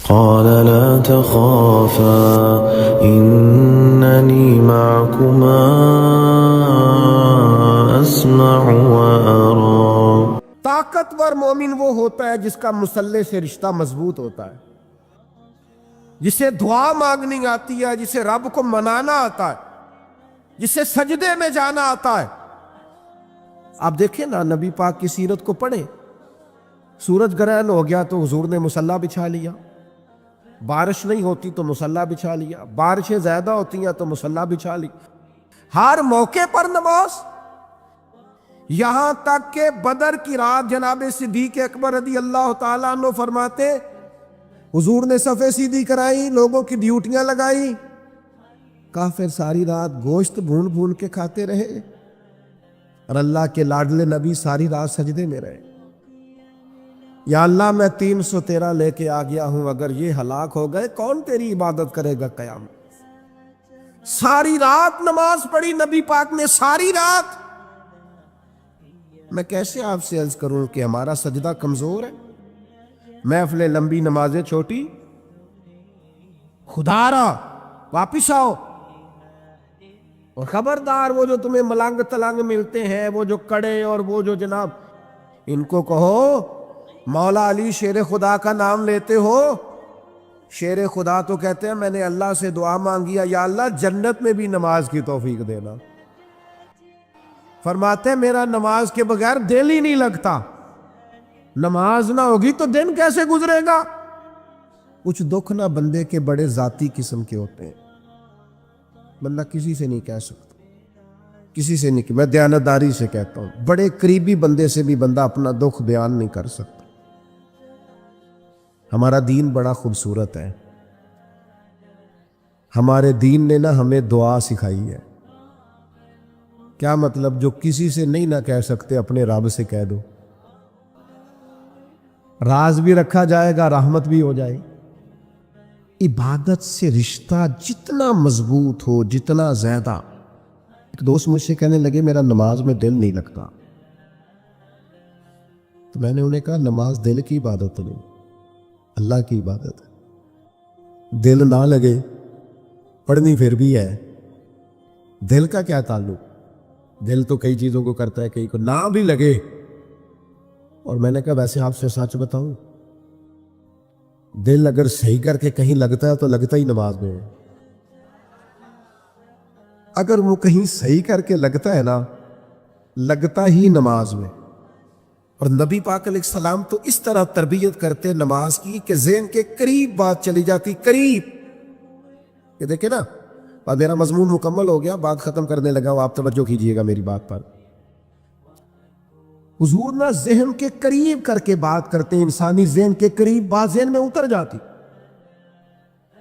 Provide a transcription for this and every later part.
قال لا تخافا إنني معكما أسمع وأرى. طاقتور مومن وہ ہوتا ہے جس کا مسلح سے رشتہ مضبوط ہوتا ہے، جسے دعا مانگنی آتی ہے، جسے رب کو منانا آتا ہے، جسے سجدے میں جانا آتا ہے. آپ دیکھیں نا، نبی پاک کی سیرت کو پڑھیں. سورج گرہن ہو گیا تو حضور نے مصلی بچھا لیا، بارش نہیں ہوتی تو مصلی بچھا لیا، بارشیں زیادہ ہوتی ہیں تو مصلی بچھا لی. ہر موقع پر نماز. یہاں تک کہ بدر کی رات جناب صدیق اکبر رضی اللہ تعالیٰ عنہ فرماتے حضور نے صفیں سیدھی کرائی، لوگوں کی ڈیوٹیاں لگائی، کافر ساری رات گوشت بھون بھون کے کھاتے رہے اور اللہ کے لاڈلے نبی ساری رات سجدے میں رہے. یا اللہ میں 313 لے کے آ گیا ہوں، اگر یہ ہلاک ہو گئے کون تیری عبادت کرے گا قیامت. ساری رات نماز پڑھی نبی پاک نے، ساری رات. میں کیسے آپ سے عرض کروں کہ ہمارا سجدہ کمزور ہے، محفلیں لمبی نمازیں چھوٹی. خدا را واپس آؤ. اور خبردار وہ جو تمہیں ملنگ تلنگ ملتے ہیں، وہ جو کڑے اور وہ جو جناب، ان کو کہو مولا علی شیر خدا کا نام لیتے ہو. شیر خدا تو کہتے ہیں میں نے اللہ سے دعا مانگی ہے، یا اللہ جنت میں بھی نماز کی توفیق دینا. فرماتے ہیں میرا نماز کے بغیر دل ہی نہیں لگتا، نماز نہ ہوگی تو دن کیسے گزرے گا. کچھ دکھ نہ بندے کے بڑے ذاتی قسم کے ہوتے ہیں، بندہ کسی سے نہیں کہہ سکتا، کسی سے نہیں. میں دیانتداری سے کہتا ہوں، بڑے قریبی بندے سے بھی بندہ اپنا دکھ بیان نہیں کر سکتا. ہمارا دین بڑا خوبصورت ہے. ہمارے دین نے نا ہمیں دعا سکھائی ہے. کیا مطلب؟ جو کسی سے نہیں نہ کہہ سکتے اپنے رب سے کہہ دو، راز بھی رکھا جائے گا، رحمت بھی ہو جائے. عبادت سے رشتہ جتنا مضبوط ہو، جتنا زیادہ. ایک دوست مجھ سے کہنے لگے میرا نماز میں دل نہیں لگتا، تو میں نے انہیں کہا نماز دل کی عبادت نہیں، اللہ کی عبادت ہے. دل نہ لگے پڑھنی پھر بھی ہے، دل کا کیا تعلق؟ دل تو کئی چیزوں کو کرتا ہے، کئی کو نہ بھی لگے. اور میں نے کہا ویسے آپ سے سچ بتاؤں، دل اگر صحیح کر کے کہیں لگتا ہے تو لگتا ہی نماز میں ہے. اگر وہ کہیں صحیح کر کے لگتا ہے نا، لگتا ہی نماز میں. اور نبی پاک علیہ السلام تو اس طرح تربیت کرتے نماز کی کہ ذہن کے قریب بات چلی جاتی، قریب. کہ دیکھیں نا، اب میرا مضمون مکمل ہو گیا، بات ختم کرنے لگا ہوں، آپ توجہ کیجئے گا میری بات پر. حضور نہ ذہن کے قریب کر کے بات کرتے ہیں، انسانی ذہن کے قریب بات ذہن میں اتر جاتی.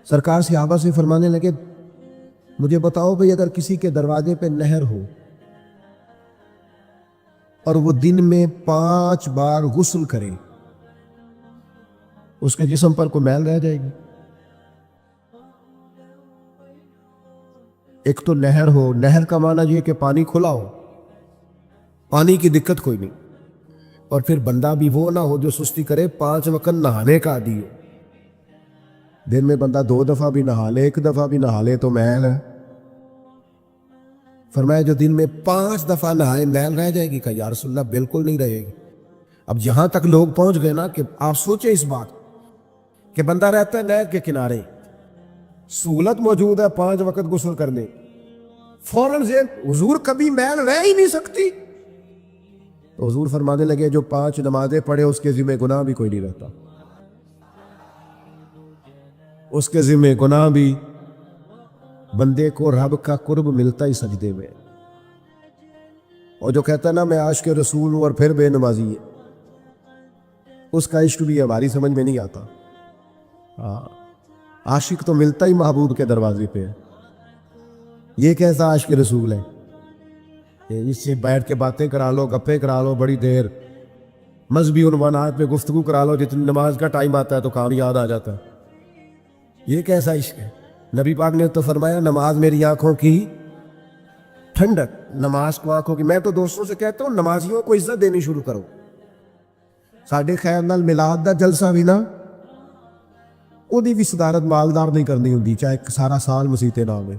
سرکار صحابہ سے فرمانے لگے مجھے بتاؤ بھئی اگر کسی کے دروازے پہ نہر ہو اور وہ دن میں 5 بار غسل کرے، اس کے جسم پر کوئی میل رہ جائے گی؟ ایک تو نہر ہو، نہر کا معنی یہ کہ پانی کھلا ہو، پانی کی دقت کوئی نہیں. اور پھر بندہ بھی وہ نہ ہو جو سستی کرے، 5 وقت نہانے کا عادی ہو. دن میں بندہ 2 دفعہ بھی نہا لے، 1 دفعہ بھی نہا لے تو میل ہے. فرمایا جو دن میں 5 دفعہ نہائے میل رہ جائے گی؟ کہا یا رسول اللہ بالکل نہیں رہے گی. اب یہاں تک لوگ پہنچ گئے نا کہ آپ سوچیں اس بات کہ بندہ رہتا ہے نہر کے کنارے، سہولت موجود ہے 5 وقت غسل کرنے، فوراً حضور کبھی میل رہ ہی نہیں سکتی. تو حضور فرمانے لگے جو 5 نمازیں پڑھے اس کے ذمہ گناہ بھی کوئی نہیں رہتا، اس کے ذمہ گناہ بھی. بندے کو رب کا قرب ملتا ہی سجدے میں. اور جو کہتا ہے نا میں عاشق رسول ہوں اور پھر بے نمازی ہے، اس کا عشق بھی ہماری سمجھ میں نہیں آتا. عاشق تو ملتا ہی محبوب کے دروازے پہ ہے. یہ کیسا عاشق رسول ہے؟ اس سے بیٹھ کے باتیں کرا لو، گپیں کرا لو بڑی دیر، مذہبی عنوانات پہ گفتگو کرا لو، جتنی نماز کا ٹائم آتا ہے تو کام یاد آ جاتا ہے. یہ کیسا عشق ہے؟ نبی پاک نے تو فرمایا نماز میری آنکھوں کی ٹھنڈک، نماز کو آنکھوں کی. میں تو دوستوں سے کہتا ہوں نمازیوں کو عزت دینی شروع کرو. ساڈے خیر نال میلاد دا جلسہ بھی نا ਉਹਦੀ ਵੀ ਸਦਾਰਤ ਮਾਲਦਾਰ ਨਹੀਂ ਕਰਨੀ ਹੁੰਦੀ, ਚਾਹੇ ਸਾਰਾ ਸਾਲ ਮਸੀਤੇ ਨਾ ਹੋਵੇ।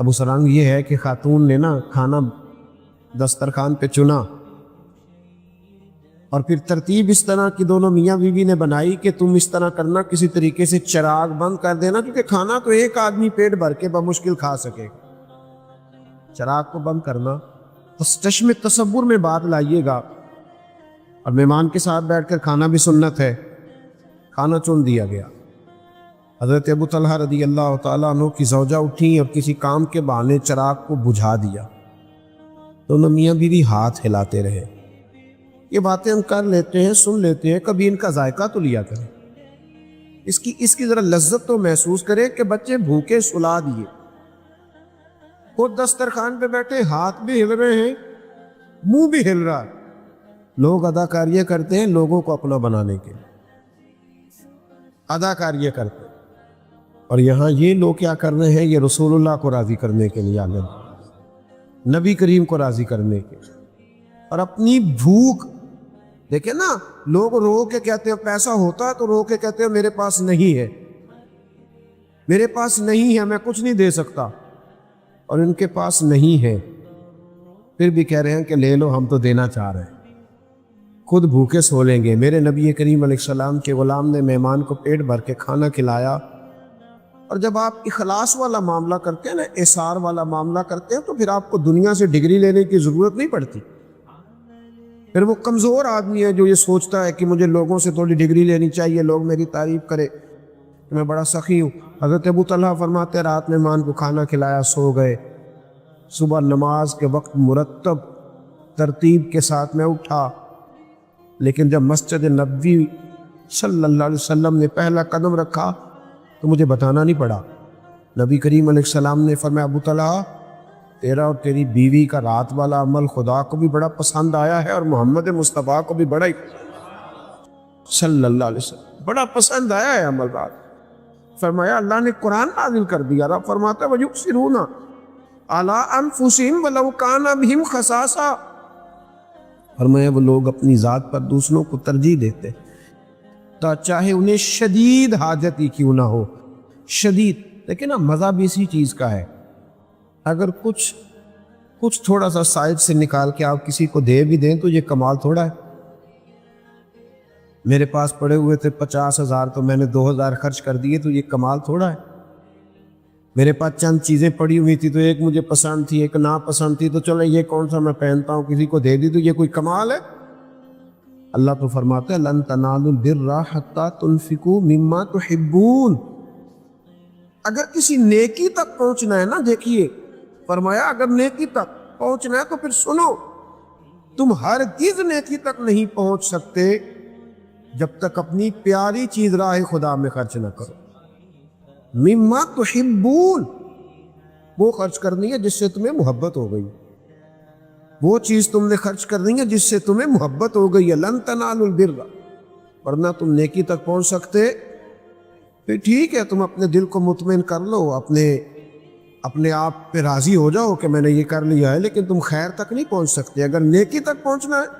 ابو سرنگ یہ ہے کہ خاتون نے نا کھانا دسترخوان پہ چنا اور پھر ترتیب اس طرح کی دونوں میاں بیوی نے بنائی کہ تم اس طرح کرنا، کسی طریقے سے چراغ بند کر دینا، کیونکہ کھانا تو ایک آدمی پیٹ بھر کے بمشکل کھا سکے گا، چراغ کو بند کرنا۔ چشم تصور میں بات لائیے گا، اور مہمان کے ساتھ بیٹھ کر کھانا بھی سنت ہے، کھانا چن دیا گیا۔ حضرت ابو طلحہ رضی اللہ تعالیٰ عنہ کی زوجہ اٹھیں اور کسی کام کے بہانے چراغ کو بجھا دیا، دونوں میاں بیوی ہاتھ ہلاتے رہے۔ یہ باتیں ہم کر لیتے ہیں، سن لیتے ہیں، کبھی ان کا ذائقہ تو لیا کریں، اس کی ذرا لذت تو محسوس کریں کہ بچے بھوکے سلا دیے، خود دسترخوان پہ بیٹھے، ہاتھ بھی ہل رہے ہیں، منہ بھی ہل رہا ہے۔ لوگ اداکاریاں کرتے ہیں لوگوں کو اپنا بنانے کے لیے، اداکاریاں کرتے ہیں، اور یہاں یہ لوگ کیا کر رہے ہیں؟ یہ رسول اللہ کو راضی کرنے کے لیے آنے، نبی کریم کو راضی کرنے کے لیے، اور اپنی بھوک دیکھیں نا، لوگ رو کے کہتے ہیں پیسہ ہوتا تو رو کے کہتے ہیں میرے پاس نہیں ہے، میرے پاس نہیں ہے، میں کچھ نہیں دے سکتا، اور ان کے پاس نہیں ہے پھر بھی کہہ رہے ہیں کہ لے لو، ہم تو دینا چاہ رہے ہیں، خود بھوکے سو لیں گے۔ میرے نبی کریم علیہ السلام کے غلام نے مہمان کو پیٹ بھر کے کھانا کھلایا، اور جب آپ اخلاص والا معاملہ کرتے ہیں نا، احسار والا معاملہ کرتے ہیں، تو پھر آپ کو دنیا سے ڈگری لینے کی ضرورت نہیں پڑتی۔ پھر وہ کمزور آدمی ہے جو یہ سوچتا ہے کہ مجھے لوگوں سے تھوڑی ڈگری لینی چاہیے، لوگ میری تعریف کرے کہ میں بڑا سخی ہوں۔ حضرت ابو طلحہ فرماتے ہیں رات میں مہمان کو کھانا کھلایا، سو گئے، صبح نماز کے وقت مرتب ترتیب کے ساتھ میں اٹھا، لیکن جب مسجد نبوی صلی اللہ علیہ وسلم نے پہلا قدم رکھا تو مجھے بتانا نہیں پڑا، نبی کریم علیہ السلام نے فرمایا ابو طلحہ تیرا اور تیری بیوی کا رات والا عمل خدا کو بھی بڑا پسند آیا ہے، اور محمد مصطفیٰ کو بھی بڑا ہی صلی اللہ علیہ وسلم بڑا پسند آیا ہے عمل رات۔ فرمایا اللہ نے قرآن نازل کر دیا، رب فرماتا ہے وَيُؤْثِرُونَ عَلَىٰ أَنفُسِهِمْ وَلَوْ كَانَ بِهِمْ خَصَاصَةٌ، فرمایا وہ لوگ اپنی ذات پر دوسروں کو ترجیح دیتے تا چاہے انہیں شدید حاجت ہی کیوں نہ ہو۔ شدید لیکن نا مزہ بھی اسی چیز کا ہے، اگر کچھ تھوڑا سا سائڈ سے نکال کے آپ کسی کو دے بھی دیں تو یہ کمال تھوڑا ہے۔ میرے پاس پڑے ہوئے تھے 50,000 تو میں نے 2,000 خرچ کر دیے تو یہ کمال تھوڑا ہے۔ میرے پاس چند چیزیں پڑی ہوئی تھی تو ایک مجھے پسند تھی، ایک ناپسند تھی، تو چلو یہ کون سا میں پہنتا ہوں کسی کو دے دی تو یہ کوئی کمال ہے؟ اللہ تو فرماتا ہے لن تنالوا البر حتی تنفقوا مما تحبون۔ اگر کسی نیکی تک پہنچنا ہے نا، دیکھیے فرمایا اگر نیکی تک پہنچنا ہے تو پھر سنو، تم ہرگز نیکی تک نہیں پہنچ سکتے جب تک اپنی پیاری چیز راہ خدا میں خرچ نہ کرو۔ مما تحبون، وہ خرچ کرنی ہے جس سے تمہیں محبت ہو گئی، وہ چیز تم نے خرچ کرنی ہے جس سے تمہیں محبت ہو گئی ہے۔ لن تنالوا البر، ورنہ تم نیکی تک پہنچ سکتے، پھر ٹھیک ہے تم اپنے دل کو مطمئن کر لو، اپنے آپ پہ راضی ہو جاؤ کہ میں نے یہ کر لیا ہے، لیکن تم خیر تک نہیں پہنچ سکتے۔ اگر نیکی تک پہنچنا ہے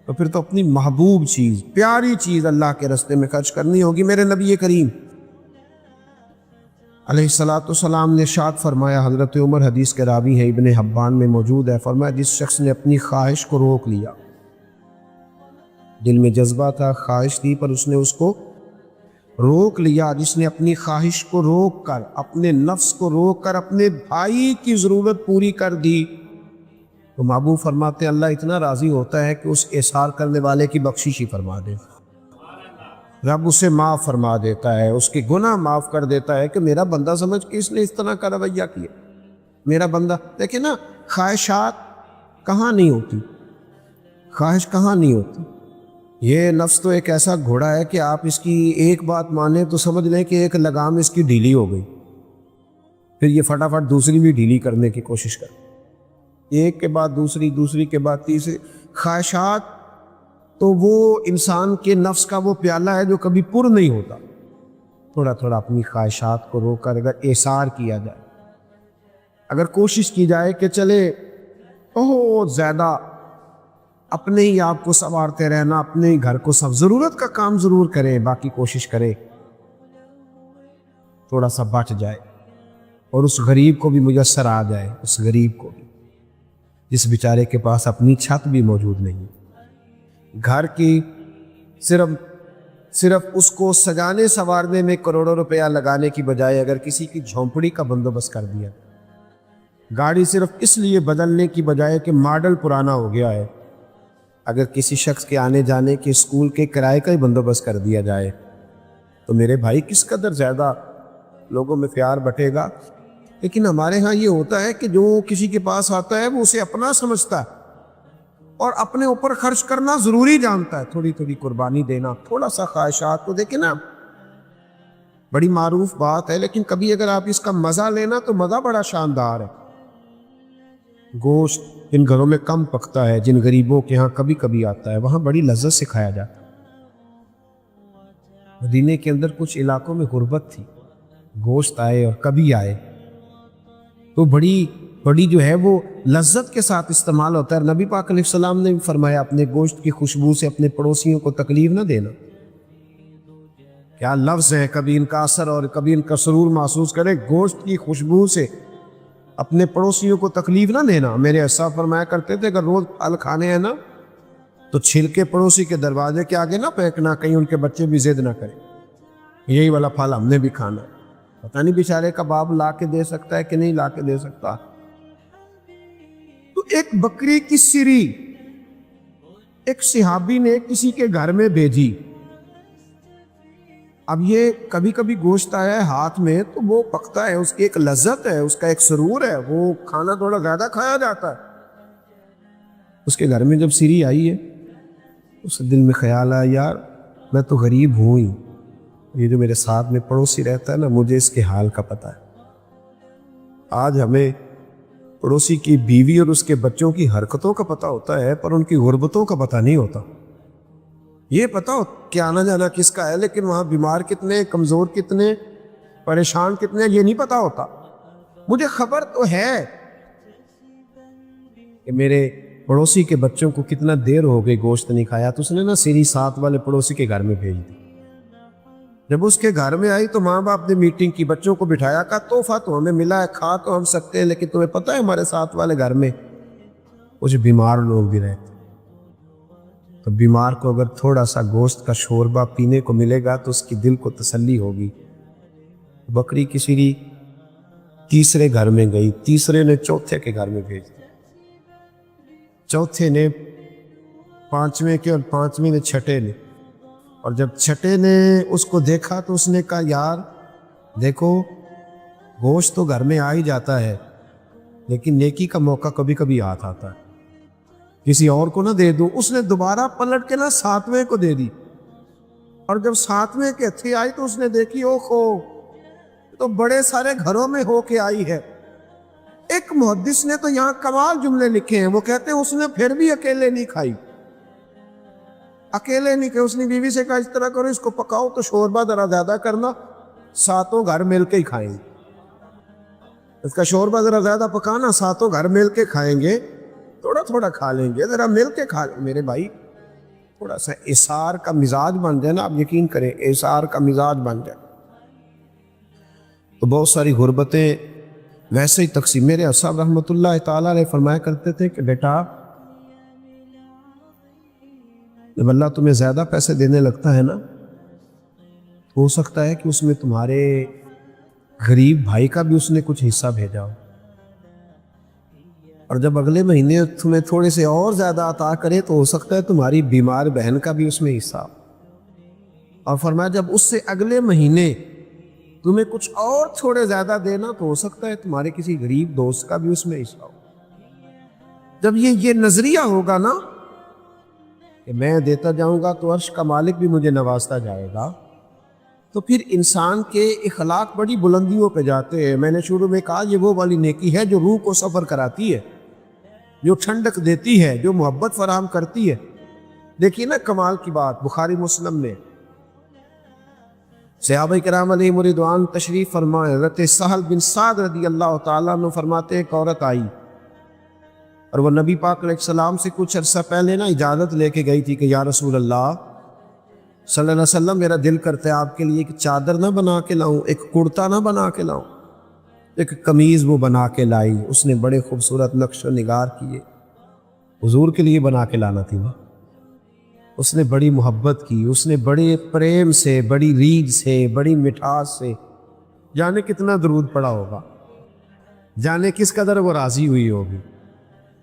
تو پھر تو اپنی محبوب چیز، پیاری چیز اللہ کے راستے میں خرچ کرنی ہوگی۔ میرے نبی کریم علیہ السلام نے ارشاد فرمایا، حضرت عمر حدیث کے راوی ہیں، ابن حبان میں موجود ہے، فرمایا جس شخص نے اپنی خواہش کو روک لیا، دل میں جذبہ تھا، خواہش تھی پر اس نے اس کو روک لیا، جس نے اپنی خواہش کو روک کر، اپنے نفس کو روک کر اپنے بھائی کی ضرورت پوری کر دی، تو محبوب فرماتے ہیں اللہ اتنا راضی ہوتا ہے کہ اس احسار کرنے والے کی بخشش ہی فرما دے، رب اسے معاف فرما دیتا ہے، اس کے گناہ معاف کر دیتا ہے کہ میرا بندہ سمجھ کے اس نے اس طرح کا رویہ کیا، میرا بندہ۔ دیکھیں نا خواہشات کہاں نہیں ہوتی، خواہش کہاں نہیں ہوتی۔ یہ نفس تو ایک ایسا گھوڑا ہے کہ آپ اس کی ایک بات مانیں تو سمجھ لیں کہ ایک لگام اس کی ڈھیلی ہو گئی، پھر یہ فٹافٹ دوسری بھی ڈھیلی کرنے کی کوشش کرے، ایک کے بعد دوسری، دوسری کے بعد تیسری۔ خواہشات تو وہ انسان کے نفس کا وہ پیالہ ہے جو کبھی پر نہیں ہوتا۔ تھوڑا تھوڑا اپنی خواہشات کو روک کر اگر احسار کیا جائے، اگر کوشش کی جائے کہ چلے بہت زیادہ اپنے ہی آپ کو سنوارتے رہنا، اپنے ہی گھر کو سب ضرورت کا کام ضرور کریں، باقی کوشش کرے تھوڑا سا بٹ جائے، اور اس غریب کو بھی میسر آ جائے، اس غریب کو بھی جس بیچارے کے پاس اپنی چھت بھی موجود نہیں، گھر کی صرف اس کو سجانے سنوارنے میں کروڑوں روپیہ لگانے کی بجائے اگر کسی کی جھونپڑی کا بندوبست کر دیا، گاڑی صرف اس لیے بدلنے کی بجائے کہ ماڈل پرانا ہو گیا ہے، اگر کسی شخص کے آنے جانے کے اسکول کے کرائے کا ہی بندوبست کر دیا جائے تو میرے بھائی کس قدر زیادہ لوگوں میں پیار بٹے گا۔ لیکن ہمارے ہاں یہ ہوتا ہے کہ جو کسی کے پاس آتا ہے وہ اسے اپنا سمجھتا ہے اور اپنے اوپر خرچ کرنا ضروری جانتا ہے، تھوڑی تھوڑی قربانی دینا، تھوڑا سا خواہشات کو دیکھیں نا، بڑی معروف بات ہے، لیکن کبھی اگر آپ اس کا مزہ لینا تو مزہ بڑا شاندار ہے۔ گوشت جن گھروں میں کم پکتا ہے، جن غریبوں کے ہاں کبھی کبھی آتا ہے، وہاں بڑی لذت سے کھایا جاتا ہے۔ مدینے کے اندر کچھ علاقوں میں غربت تھی، گوشت آئے اور کبھی آئے تو بڑی جو ہے وہ لذت کے ساتھ استعمال ہوتا ہے۔ نبی پاک علیہ السلام نے بھی فرمایا اپنے گوشت کی خوشبو سے اپنے پڑوسیوں کو تکلیف نہ دینا۔ کیا لفظ ہے، کبھی ان کا اثر اور کبھی ان کا سرور محسوس کرے، گوشت کی خوشبو سے اپنے پڑوسیوں کو تکلیف نہ دینا۔ میرے اسا فرمایا کرتے تھے اگر روز پھل کھانے ہیں نا تو چھلکے پڑوسی کے دروازے کے آگے نہ پھینکنا، کہیں ان کے بچے بھی ضد نہ کریں یہی والا پھل ہم نے بھی کھانا ہے۔ پتہ نہیں بیچارے کا باپ لا کے دے سکتا ہے کہ نہیں لا کے دے سکتا۔ تو ایک بکری کی سری ایک صحابی نے کسی کے گھر میں بھیجی۔ اب یہ کبھی کبھی گوشت آیا ہے ہاتھ میں تو وہ پکتا ہے، اس کی ایک لذت ہے، اس کا ایک سرور ہے، وہ کھانا تھوڑا زیادہ کھایا جاتا ہے۔ اس کے گھر میں جب سری آئی ہے اس دل میں خیال آیا یار میں تو غریب ہوں ہی، یہ جو میرے ساتھ میں پڑوسی رہتا ہے نا مجھے اس کے حال کا پتہ ہے۔ آج ہمیں پڑوسی کی بیوی اور اس کے بچوں کی حرکتوں کا پتہ ہوتا ہے پر ان کی غربتوں کا پتہ نہیں ہوتا۔ یہ پتہ ہو کہ آنا جانا کس کا ہے لیکن وہاں بیمار کتنے، کمزور کتنے، پریشان کتنے، یہ نہیں پتہ ہوتا۔ مجھے خبر تو ہے کہ میرے پڑوسی کے بچوں کو کتنا دیر ہو گئی گوشت نہیں کھایا، تو اس نے نا سری ساتھ والے پڑوسی کے گھر میں بھیج دی۔ جب اس کے گھر میں آئی تو ماں باپ نے میٹنگ کی، بچوں کو بٹھایا، کہا تحفہ تو ہمیں ملا ہے، کھا تو ہم سکتے ہیں لیکن تمہیں پتہ ہے ہمارے ساتھ والے گھر میں کچھ بیمار لوگ بھی رہتے، تو بیمار کو اگر تھوڑا سا گوشت کا شوربہ پینے کو ملے گا تو اس کی دل کو تسلی ہوگی۔ بکری کی سری تیسرے گھر میں گئی، تیسرے نے چوتھے کے گھر میں بھیج دیا، چوتھے نے پانچویں کے اور پانچویں نے چھٹے نے، اور جب چھٹے نے اس کو دیکھا تو اس نے کہا یار دیکھو گوشت تو گھر میں آ ہی جاتا ہے لیکن نیکی کا موقع کبھی کبھی ہاتھ آتا ہے، کسی اور کو نہ دے دوں۔ اس نے دوبارہ پلٹ کے نا ساتویں کو دے دی، اور جب ساتویں کے ہتھی آئی تو اس نے دیکھی اوہو تو بڑے سارے گھروں میں ہو کے آئی ہے۔ ایک محدث نے تو یہاں کمال جملے لکھے ہیں، وہ کہتے ہیں اس نے پھر بھی اکیلے نہیں کھائی، اکیلے نہیں کہ اس نے بیوی سے کہا اس طرح کرو اس کو پکاؤ تو شوربہ ذرا زیادہ کرنا، ساتوں گھر مل کے ہی کھائیں گے، اس کا شوربہ ذرا زیادہ پکانا، ساتوں گھر مل کے کھائیں گے، تھوڑا تھوڑا کھا لیں گے، ذرا مل کے کھا لیں۔ میرے بھائی تھوڑا سا اثار کا مزاج بن جائے نا، آپ یقین کریں اثار کا مزاج بن جائے تو بہت ساری غربتیں ویسے ہی تقسیم۔ میرے صاحب رحمۃ اللہ تعالیٰ علیہ فرمایا کرتے تھے کہ بیٹا جب اللہ تمہیں زیادہ پیسے دینے لگتا ہے نا ہو سکتا ہے کہ اس میں تمہارے غریب بھائی کا بھی اس نے کچھ حصہ بھیجا ہو، اور جب اگلے مہینے تمہیں تھوڑے سے اور زیادہ عطا کرے تو ہو سکتا ہے تمہاری بیمار بہن کا بھی اس میں حصہ ہو، اور فرمایا جب اس سے اگلے مہینے تمہیں کچھ اور تھوڑے زیادہ دینا تو ہو سکتا ہے تمہارے کسی غریب دوست کا بھی اس میں حصہ ہو۔ جب یہ نظریہ ہوگا نا کہ میں دیتا جاؤں گا تو عرش کا مالک بھی مجھے نوازتا جائے گا، تو پھر انسان کے اخلاق بڑی بلندیوں پہ جاتے ہیں۔ میں نے شروع میں کہا یہ وہ والی نیکی ہے جو روح کو سفر کراتی ہے، جو ٹھنڈک دیتی ہے، جو محبت فراہم کرتی ہے۔ دیکھیے نا کمال کی بات، بخاری مسلم میں صحابہ کرام علیہم رضوان تشریف فرمائے، حضرت سہل بن سعد رضی اللہ تعالیٰ عنہ فرماتے ایک عورت آئی اور وہ نبی پاک علیہ السلام سے کچھ عرصہ پہلے نا اجازت لے کے گئی تھی کہ یا رسول اللہ صلی اللہ علیہ وسلم میرا دل کرتا ہے آپ کے لیے ایک چادر نہ بنا کے لاؤں، ایک کرتا نہ بنا کے لاؤں، ایک قمیض وہ بنا کے لائی، اس نے بڑے خوبصورت نقش و نگار کیے، حضور کے لیے بنا کے لانا تھی نا۔ اس نے بڑی محبت کی، اس نے بڑے پریم سے، بڑی ریجھ سے، بڑی مٹھاس سے، جانے کتنا درود پڑا ہوگا، جانے کس قدر وہ راضی ہوئی ہوگی،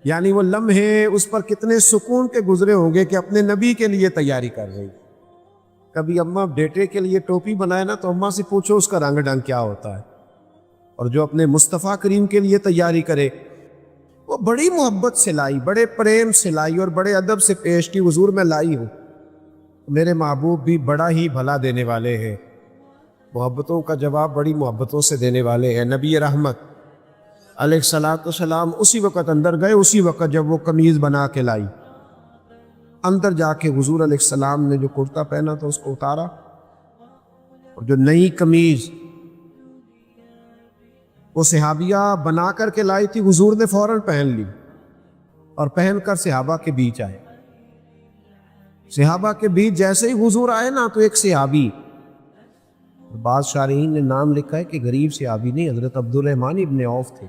یعنی وہ لمحے اس پر کتنے سکون کے گزرے ہوں گے کہ اپنے نبی کے لیے تیاری کر رہی۔ کبھی اماں بیٹے کے لیے ٹوپی بنائے نا تو اماں سے پوچھو اس کا رنگ ڈنگ کیا ہوتا ہے، اور جو اپنے مصطفیٰ کریم کے لیے تیاری کرے وہ بڑی محبت سے لائی، بڑے پریم سے لائی اور بڑے ادب سے پیش کی، حضور میں لائی ہوں۔ میرے محبوب بھی بڑا ہی بھلا دینے والے ہیں، محبتوں کا جواب بڑی محبتوں سے دینے والے ہیں۔ نبی رحمت علیہ الصلوۃ والسلام اسی وقت اندر گئے، اسی وقت جب وہ قمیض بنا کے لائی، اندر جا کے حضور علیہ السلام نے جو کرتا پہنا تھا اس کو اتارا، اور جو نئی قمیض وہ صحابیہ بنا کر کے لائی تھی حضور نے فوراً پہن لی، اور پہن کر صحابہ کے بیچ آئے۔ صحابہ کے بیچ جیسے ہی حضور آئے نا تو ایک صحابی، بعض شارحین نے نام لکھا ہے کہ غریب صحابی نہیں، حضرت عبد الرحمن ابن عوف تھے،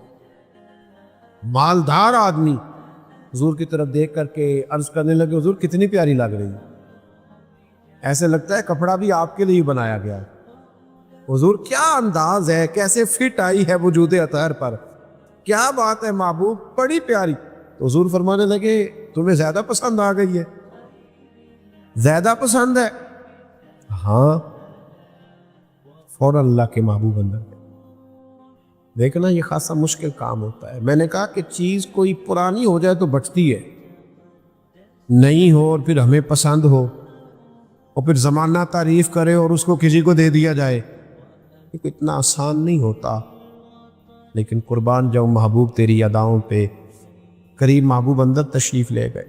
مالدار آدمی، حضور کی طرف دیکھ کر کے عرض کرنے لگے حضور کتنی پیاری لگ رہی ہے، ایسے لگتا ہے کپڑا بھی آپ کے لیے بنایا گیا ہے۔ حضور کیا انداز ہے، کیسے فٹ آئی ہے وجود اطہر پر، کیا بات ہے محبوب، بڑی پیاری۔ تو حضور فرمانے لگے تمہیں زیادہ پسند آ گئی ہے، زیادہ پسند ہے؟ ہاں۔ فوراً اللہ کے محبوب اندر گئے۔ دیکھنا یہ خاصا مشکل کام ہوتا ہے۔ میں نے کہا کہ چیز کوئی پرانی ہو جائے تو بچتی ہے، نئی ہو اور پھر ہمیں پسند ہو اور پھر زمانہ تعریف کرے اور اس کو کسی کو دے دیا جائے، یہ اتنا آسان نہیں ہوتا۔ لیکن قربان جاؤں محبوب تیری اداؤں پہ، قریب محبوب اندر تشریف لے گئے،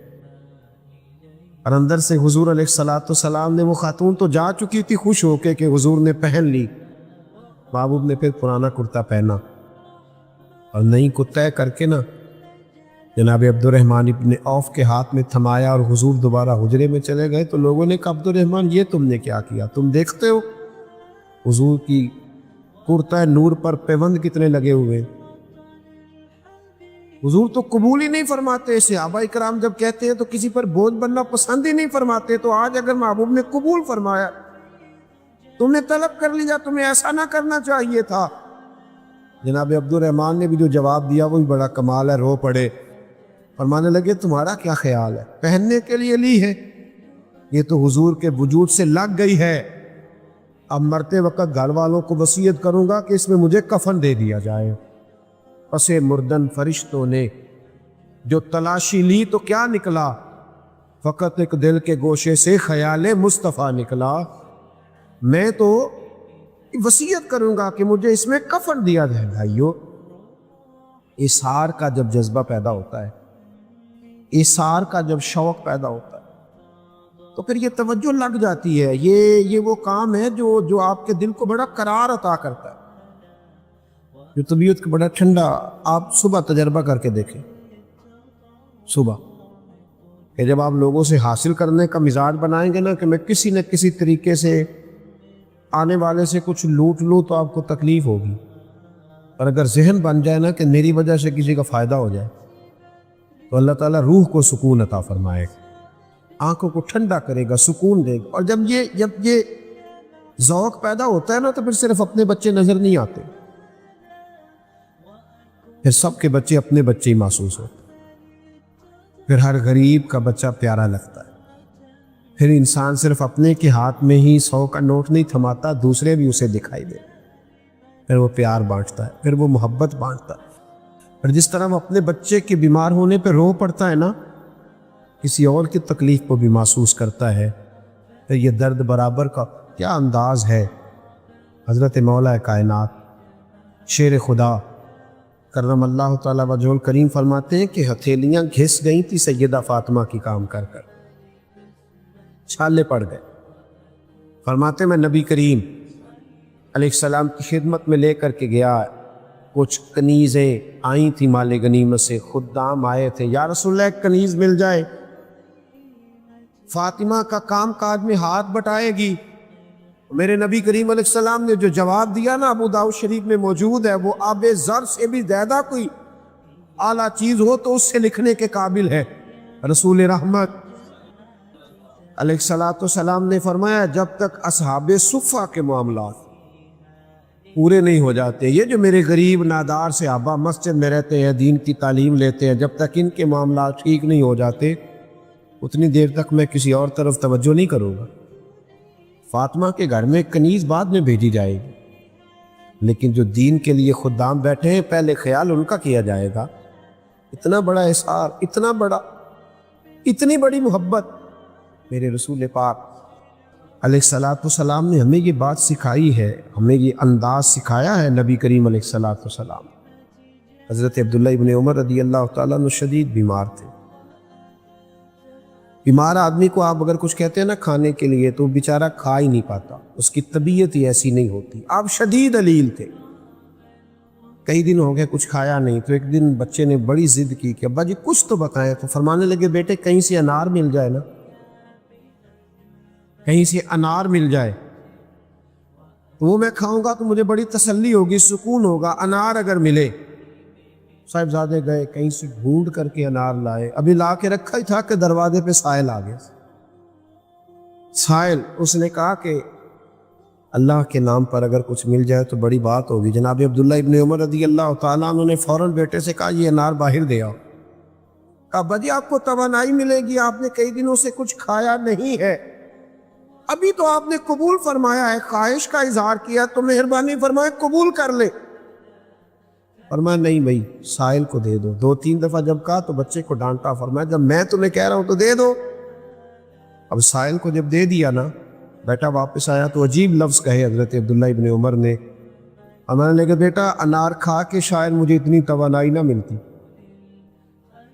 اور اندر سے حضور علیہ الصلوۃ والسلام نے، وہ خاتون تو جا چکی تھی خوش ہو کے کہ حضور نے پہن لی، محبوب نے پھر پرانا کرتا پہنا اور نئی کو طے کر کے نا جناب عبد الرحمن ابن عوف کے ہاتھ میں تھمایا، اور حضور دوبارہ حجرے میں چلے گئے۔ تو لوگوں نے کہا عبد الرحمن یہ تم نے کیا کیا، تم دیکھتے ہو حضور کی کرتا نور پر پیوند کتنے لگے ہوئے، حضور تو قبول ہی نہیں فرماتے۔ صحابہ کرام جب کہتے ہیں تو کسی پر بوجھ بننا پسند ہی نہیں فرماتے، تو آج اگر محبوب نے قبول فرمایا، تم نے طلب کر لیا، تمہیں ایسا نہ کرنا چاہیے تھا۔ جناب عبد الرحمن نے بھی جو جواب دیا وہ بھی بڑا کمال ہے، رو پڑے، فرمانے لگے تمہارا کیا خیال ہے، پہننے کے لیے لی ہے، یہ تو حضور کے وجود سے لگ گئی ہے، اب مرتے وقت گھر والوں کو وصیت کروں گا کہ اس میں مجھے کفن دے دیا جائے۔ پس مردن فرشتوں نے جو تلاشی لی تو کیا نکلا، فقط ایک دل کے گوشے سے خیال مصطفیٰ نکلا۔ میں تو وصیت کروں گا کہ مجھے اس میں کفن دیا جائے۔ بھائیو، اثار کا جب جذبہ پیدا ہوتا ہے، اثار کا جب شوق پیدا ہوتا ہے تو پھر یہ توجہ لگ جاتی ہے۔ یہ وہ کام ہے جو آپ کے دل کو بڑا قرار عطا کرتا ہے، جو طبیعت کو بڑا ٹھنڈا۔ آپ صبح تجربہ کر کے دیکھیں، صبح کہ جب آپ لوگوں سے حاصل کرنے کا مزاج بنائیں گے نا کہ میں کسی نہ کسی طریقے سے آنے والے سے کچھ لوٹ لوں تو آپ کو تکلیف ہوگی، اور اگر ذہن بن جائے نا کہ میری وجہ سے کسی کا فائدہ ہو جائے تو اللہ تعالیٰ روح کو سکون عطا فرمائے گا، آنکھوں کو ٹھنڈا کرے گا، سکون دے گا۔ اور جب یہ ذوق پیدا ہوتا ہے نا تو پھر صرف اپنے بچے نظر نہیں آتے، پھر سب کے بچے اپنے بچے ہی محسوس ہوتے، پھر ہر غریب کا بچہ پیارا لگتا ہے، پھر انسان صرف اپنے کے ہاتھ میں ہی 100 کا نوٹ نہیں تھماتا، دوسرے بھی اسے دکھائی دے، پھر وہ پیار بانٹتا ہے، پھر وہ محبت بانٹتا ہے۔ اور جس طرح وہ اپنے بچے کے بیمار ہونے پہ رو پڑتا ہے نا، کسی اور کی تکلیف کو بھی محسوس کرتا ہے، پھر یہ درد برابر کا کیا انداز ہے۔ حضرت مولا کائنات شیر خدا کرم اللہ تعالیٰ وجہ الکریم فرماتے ہیں کہ ہتھیلیاں گھس گئی تھی سیدہ فاطمہ کی کام کر کر، چھالے پڑ گئے۔ فرماتے میں نبی کریم علیہ السلام کی خدمت میں لے کر کے گیا، کچھ کنیزیں آئی تھی مال غنیمت سے، خدام آئے تھے، یا رسول اللہ ایک کنیز مل جائے، فاطمہ کا کام کاج میں ہاتھ بٹائے گی۔ میرے نبی کریم علیہ السلام نے جو جواب دیا نا، ابو داؤد شریف میں موجود ہے، وہ آب زر سے بھی زیادہ کوئی اعلیٰ چیز ہو تو اس سے لکھنے کے قابل ہے۔ رسول رحمت علیہ السلام نے فرمایا جب تک اصحاب صفہ کے معاملات پورے نہیں ہو جاتے، یہ جو میرے غریب نادار صحابہ مسجد میں رہتے ہیں، دین کی تعلیم لیتے ہیں، جب تک ان کے معاملات ٹھیک نہیں ہو جاتے اتنی دیر تک میں کسی اور طرف توجہ نہیں کروں گا۔ فاطمہ کے گھر میں کنیز بعد میں بھیجی جائے گی، لیکن جو دین کے لیے خدام بیٹھے ہیں پہلے خیال ان کا کیا جائے گا۔ اتنا بڑا احسار، اتنی بڑی محبت میرے رسول پاک علیہ السلام نے ہمیں یہ بات سکھائی ہے، ہمیں یہ انداز سکھایا ہے۔ نبی کریم علیہ السلام حضرت عبداللہ ابن عمر رضی اللہ تعالیٰ عنہ شدید بیمار تھے۔ بیمار آدمی کو آپ اگر کچھ کہتے ہیں نا کھانے کے لیے تو بیچارہ کھا ہی نہیں پاتا، اس کی طبیعت ہی ایسی نہیں ہوتی۔ آپ شدید علیل تھے، کئی دن ہو گئے کچھ کھایا نہیں، تو ایک دن بچے نے بڑی ضد کی کہ ابا جی کچھ تو بتائیں، تو فرمانے لگے بیٹے کہیں سے انار مل جائے نا، کہیں سے انار مل جائے تو وہ میں کھاؤں گا تو مجھے بڑی تسلی ہوگی، سکون ہوگا۔ انار اگر ملے، صاحبزادے گئے کہیں سے ڈھونڈ کر کے انار لائے، ابھی لا کے رکھا ہی تھا کہ دروازے پہ سائل آ گیا۔ سائل اس نے کہا کہ اللہ کے نام پر اگر کچھ مل جائے تو بڑی بات ہوگی۔ جناب عبداللہ ابن عمر رضی اللہ تعالیٰ عنہ نے فوراً بیٹے سے کہا یہ انار باہر دے آؤ۔ کہا ابا جی آپ کو توانائی ملے گی، آپ نے کئی دنوں سے کچھ کھایا نہیں ہے، ابھی تو آپ نے قبول فرمایا ہے، خواہش کا اظہار کیا تو مہربانی فرمائے قبول کر لے۔ فرمایا نہیں بھائی سائل کو دے دو۔ 2-3 دفعہ جب کہا تو بچے کو ڈانٹا، فرمایا جب میں تمہیں کہہ رہا ہوں تو دے دو۔ اب سائل کو جب دے دیا نا، بیٹا واپس آیا تو عجیب لفظ کہے حضرت عبداللہ ابن عمر نے، ہمارے لے کہ بیٹا انار کھا کے شاید مجھے اتنی توانائی نہ ملتی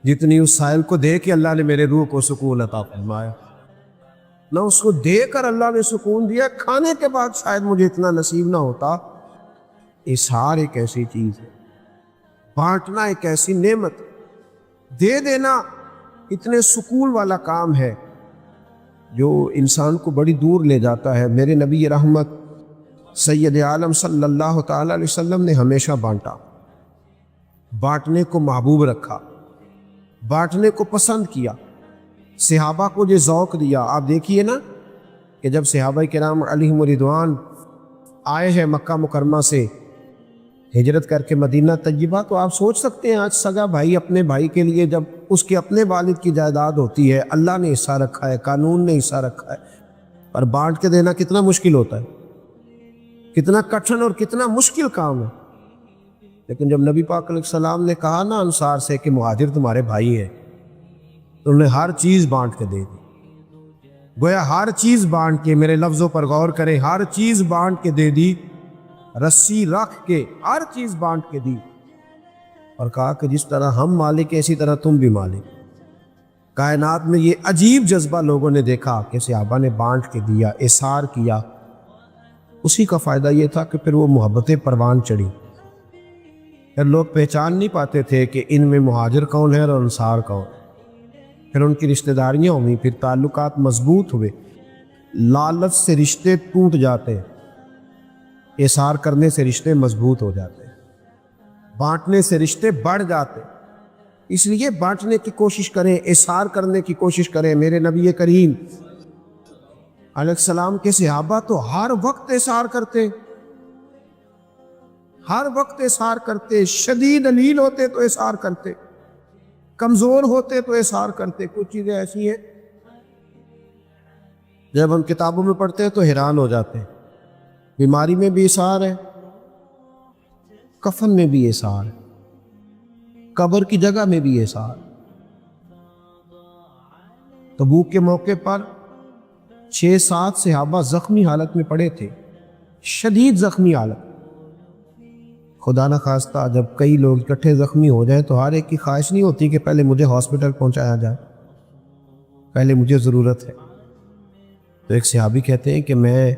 جتنی اس سائل کو دے کے اللہ نے میرے روح کو سکون عطا فرمایا۔ نہ اس کو دے کر اللہ نے سکون دیا، کھانے کے بعد شاید مجھے اتنا نصیب نہ ہوتا۔ اظہار ایک ایسی چیز ہے، بانٹنا ایک ایسی نعمت، دے دینا اتنے سکون والا کام ہے جو انسان کو بڑی دور لے جاتا ہے۔ میرے نبی رحمت سید عالم صلی اللہ تعالیٰ علیہ وسلم نے ہمیشہ بانٹا، بانٹنے کو محبوب رکھا، بانٹنے کو پسند کیا، صحابہ کو یہ ذوق دیا۔ آپ دیکھیے نا کہ جب صحابہ کرام علیہم رضوان آئے ہیں مکہ مکرمہ سے ہجرت کر کے مدینہ طیبہ، تو آپ سوچ سکتے ہیں آج سگا بھائی اپنے بھائی کے لیے جب اس کے اپنے والد کی جائیداد ہوتی ہے، اللہ نے حصہ رکھا ہے، قانون نے حصہ رکھا ہے، اور بانٹ کے دینا کتنا مشکل ہوتا ہے، کتنا کٹھن اور کتنا مشکل کام ہے۔ لیکن جب نبی پاک علیہ السلام نے کہا نا انصار سے کہ مہاجر تمہارے بھائی ہیں، تو انہوں نے ہر چیز بانٹ کے دے دی۔ گویا ہر چیز بانٹ کے، میرے لفظوں پر غور کریں، ہر چیز بانٹ کے دے دی، رسی رکھ کے ہر چیز بانٹ کے دی، اور کہا کہ جس طرح ہم مالک ہیں اسی طرح تم بھی مالک۔ کائنات میں یہ عجیب جذبہ لوگوں نے دیکھا کہ صحابہ نے بانٹ کے دیا، احسار کیا، اسی کا فائدہ یہ تھا کہ پھر وہ محبتیں پروان چڑھی، پھر لوگ پہچان نہیں پاتے تھے کہ ان میں مہاجر کون ہے اور انصار کون، پھر ان کی رشتہ داریاں ہوئیں، پھر تعلقات مضبوط ہوئے۔ لالچ سے رشتے ٹوٹ جاتے، احسار کرنے سے رشتے مضبوط ہو جاتے، بانٹنے سے رشتے بڑھ جاتے۔ اس لیے بانٹنے کی کوشش کریں، احسار کرنے کی کوشش کریں۔ میرے نبی کریم علیہ السلام کے صحابہ تو ہر وقت احسار کرتے، ہر وقت احسار کرتے، شدید علیل ہوتے تو احسار کرتے، کمزور ہوتے تو احسار کرتے۔ کچھ چیزیں ایسی ہیں جب ہم کتابوں میں پڑھتے ہیں تو حیران ہو جاتے ہیں۔ بیماری میں بھی احسار ہے، کفن میں بھی احسار ہے، قبر کی جگہ میں بھی احسار۔ تبوک کے موقع پر 6-7 صحابہ زخمی حالت میں پڑے تھے، شدید زخمی حالت۔ خدا نہ خواستہ جب کئی لوگ اکٹھے زخمی ہو جائیں تو ہر ایک کی خواہش نہیں ہوتی کہ پہلے مجھے ہاسپٹل پہنچایا جائے، پہلے مجھے ضرورت ہے۔ تو ایک صحابی کہتے ہیں کہ میں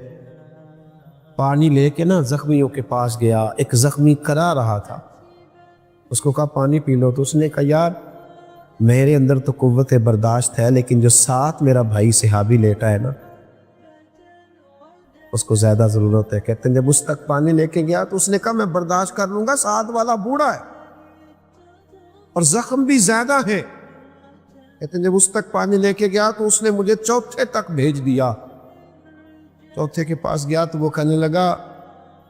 پانی لے کے نا زخمیوں کے پاس گیا، ایک زخمی کرا رہا تھا، اس کو کہا پانی پی لو، تو اس نے کہا یار میرے اندر تو قوت برداشت ہے، لیکن جو ساتھ میرا بھائی صحابی لیٹا ہے نا اس کو زیادہ ضرورت ہے. کہتے ہیں جب اس تک پانی لے کے گیا تو اس نے کہا میں برداشت کر لوں گا, ساتھ والا بوڑھا ہے اور زخم بھی زیادہ ہے. کہتے ہیں جب اس تک پانی لے کے گیا تو اس نے مجھے چوتھے تک بھیج دیا. چوتھے کے پاس گیا تو وہ کہنے لگا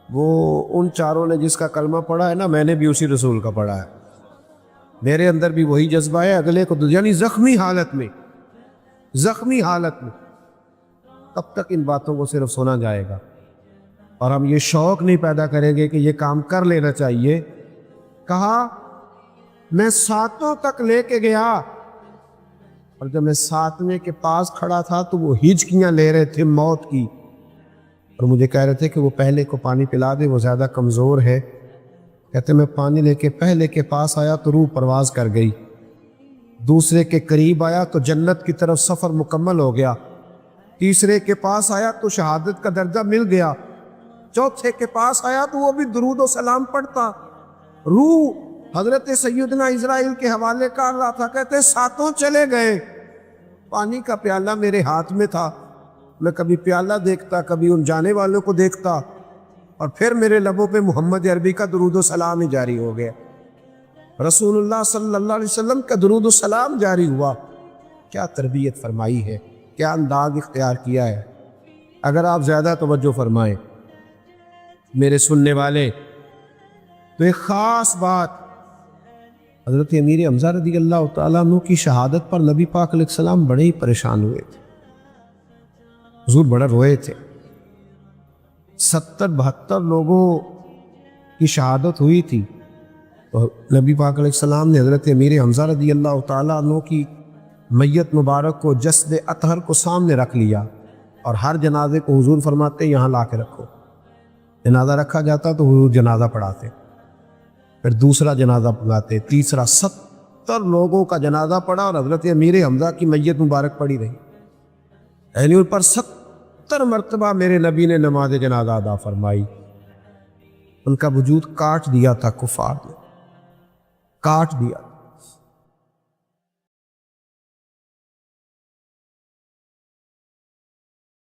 وہ ان چاروں نے جس کا کلمہ پڑھا ہے نا, میں نے بھی اسی رسول کا پڑھا ہے, میرے اندر بھی وہی جذبہ ہے, اگلے کو یعنی زخمی حالت میں تب تک ان باتوں کو صرف سنا جائے گا اور ہم یہ شوق نہیں پیدا کریں گے کہ یہ کام کر لینا چاہیے. کہا میں ساتوں تک لے کے گیا اور جب میں ساتویں کے پاس کھڑا تھا تو وہ ہچکیاں لے رہے تھے موت کی اور مجھے کہہ رہے تھے کہ وہ پہلے کو پانی پلا دے, وہ زیادہ کمزور ہے. کہتے میں پانی لے کے پہلے کے پاس آیا تو روح پرواز کر گئی, دوسرے کے قریب آیا تو جنت کی طرف سفر مکمل ہو گیا, تیسرے کے پاس آیا تو شہادت کا درجہ مل گیا, چوتھے کے پاس آیا تو وہ بھی درود و سلام پڑھتا. روح حضرت سیدنا اسرائیل کے حوالے کر رہا تھا. کہتے ساتوں چلے گئے, پانی کا پیالہ میرے ہاتھ میں تھا, میں کبھی پیالہ دیکھتا کبھی ان جانے والوں کو دیکھتا اور پھر میرے لبوں پہ محمد عربی کا درود و سلام ہی جاری ہو گیا, رسول اللہ صلی اللہ علیہ وسلم کا درود و سلام جاری ہوا. کیا تربیت فرمائی ہے, کیا انداز اختیار کیا ہے. اگر آپ زیادہ توجہ فرمائیں میرے سننے والے تو ایک خاص بات, حضرت امیر حمزہ رضی اللہ تعالیٰ عنہ کی شہادت پر نبی پاک علیہ السلام بڑے ہی پریشان ہوئے تھے, حضور بڑا روئے تھے. 70-72 لوگوں کی شہادت ہوئی تھی تو نبی پاک علیہ السلام نے حضرت امیر حمزہ رضی اللہ تعالیٰ عنہ کی میت مبارک کو جسد اطہر کو سامنے رکھ لیا اور ہر جنازے کو حضور فرماتے یہاں لا کے رکھو. جنازہ رکھا جاتا تو حضور جنازہ پڑھاتے, پھر دوسرا جنازہ پڑھاتے, تیسرا. 70 لوگوں کا جنازہ پڑھا اور حضرت امیر حمزہ کی میت مبارک پڑی رہی, یعنی ان پر 70 مرتبہ میرے نبی نے نماز جنازہ ادا فرمائی. ان کا وجود کاٹ دیا تھا کفار نے, کاٹ دیا.